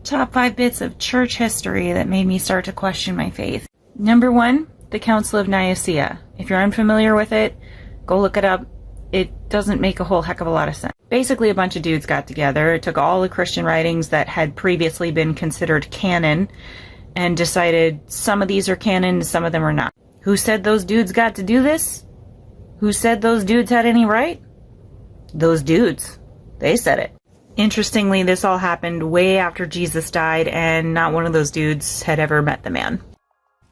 Top 5 bits of church history that made me start to question my faith. Number 1, the Council of Nicaea. If you're unfamiliar with it, go look it up. It doesn't make a whole heck of a lot of sense. Basically, a bunch of dudes got together, took all the Christian writings that had previously been considered canon, and decided some of these are canon, some of them are not. Who said those dudes got to do this? Who said those dudes had any right? Those dudes. They said it. Interestingly, this all happened way after Jesus died, and not one of those dudes had ever met the man.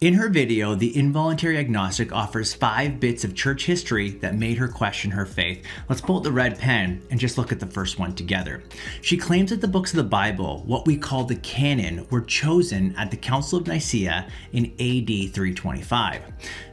In her video, the involuntary agnostic offers 5 bits of church history that made her question her faith. Let's pull out the red pen and just look at the first one together. She claims that the books of the Bible, what we call the canon, were chosen at the Council of Nicaea in AD 325.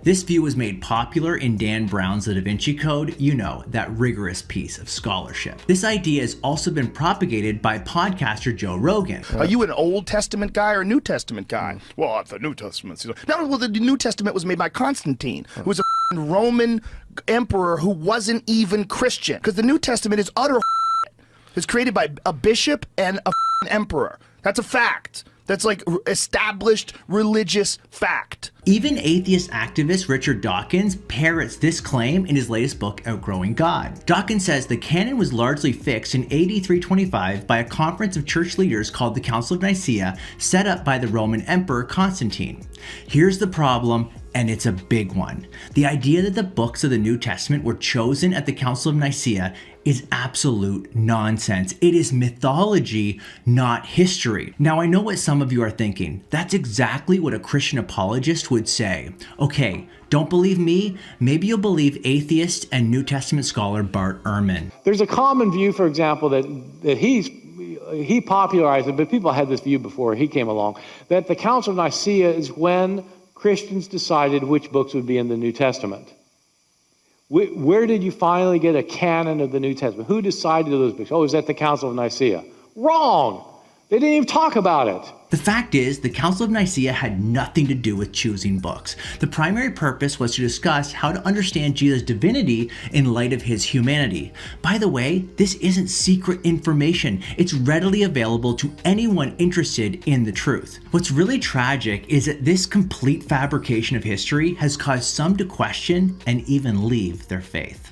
This view was made popular in Dan Brown's The Da Vinci Code, you know, that rigorous piece of scholarship. This idea has also been propagated by podcaster Joe Rogan. Are you an Old Testament guy or a New Testament guy? Well, the New Testament. No, well, the New Testament was made by Constantine, who was a Roman emperor who wasn't even Christian. Because the New Testament is utter It's created by a bishop and a emperor. That's a fact. That's like established religious fact. Even atheist activist Richard Dawkins parrots this claim in his latest book, Outgrowing God. Dawkins says the canon was largely fixed in AD 325 by a conference of church leaders called the Council of Nicaea, set up by the Roman Emperor Constantine. Here's the problem, and it's a big one. The idea that the books of the New Testament were chosen at the Council of Nicaea is absolute nonsense. It is mythology, not history. Now, I know what some of you are thinking. That's exactly what a Christian apologist would say. Okay, don't believe me? Maybe you'll believe atheist and New Testament scholar Bart Ehrman. There's a common view, for example, that he popularized it, but people had this view before he came along, that the Council of Nicaea is when Christians decided which books would be in the New Testament. Where did you finally get a canon of the New Testament? Who decided those books? Oh, it was at the Council of Nicaea. Wrong! They didn't even talk about it. The fact is, the Council of Nicaea had nothing to do with choosing books. The primary purpose was to discuss how to understand Jesus' divinity in light of his humanity. By the way, this isn't secret information. It's readily available to anyone interested in the truth. What's really tragic is that this complete fabrication of history has caused some to question and even leave their faith.